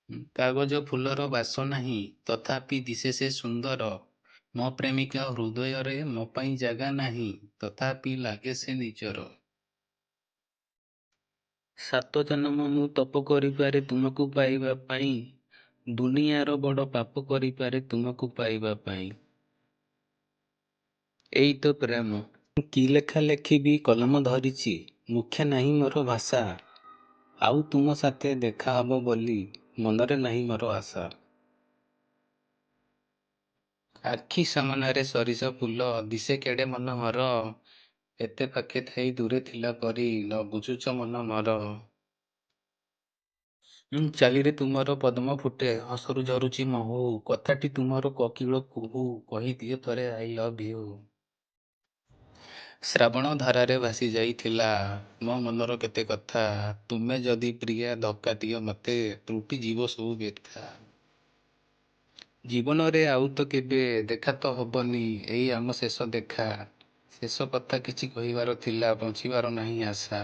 କାଗଜ ଫୁଲର ବାସ ନାହିଁ, ତଥାପି ଦିଶେ ସେ ସୁନ୍ଦର। ମୋ ପ୍ରେମିକା ହୃଦୟରେ ମୋ ପାଇଁ ଜାଗା ନାହିଁ, ତଥାପି ଲାଗେ ସେ ନିଜର। ସାତ ଜନମ ମୁଁ ତପ କରିପାରେ ତୁମକୁ ପାଇବା ପାଇଁ, ଦୁନିଆର ବଡ଼ ପାପ କରିପାରେ ତୁମକୁ ପାଇବା ପାଇଁ। ଏଇ ତ ପ୍ରେମ। କି ଲେଖା ଲେଖିବି କଲମ ଧରିଛି, ମୁଖେ ନାହିଁ ମୋର ଭାଷା। ଆଉ ତୁମ ସାଥେ ଦେଖା ହବ ବୋଲି ମନରେ ନାହିଁ ମୋର ଆଶା। ଆଖି ସାମନାରେ ସରିସ ଫୁଲ ଦିଶେ କେଡ଼େ ମନୋହର। ଏତେ ପାଖେ ଥାଇ ଦୂରେ ଥିଲା ପରି ନ ବୁଝୁଛ ମନ ମୋର। ଚାଲିରେ ତୁମର ପଦ୍ମ ଫୁଟେ, ହସରୁ ଝରୁଛି ମହୁ। କଥାଟି ତୁମର କୋକିଳ କୁହୁ, କହିଦିଏ ଥରେ ଆଇ ଲଭ୍ ୟୁ। ଶ୍ରାବଣ ଧାରାରେ ଭାସି ଯାଇଥିଲା ମୋ ମନର କେତେ କଥା। ତୁମେ ଯଦି ପ୍ରିୟା ଧକ୍କା ଦିଅ ମତେ, ତ୍ରୁଟି ଯିବ ସବୁ ବ୍ୟଥା। ଜୀବନରେ ଆଉ ତ କେବେ ଦେଖା ତ ହବନି, ଏଇ ଆମ ଶେଷ ଦେଖା। ଶେଷ କଥା କିଛି କହିବାର ଥିଲା, ବଞ୍ଚିବାର ନାହିଁ ଆଶା।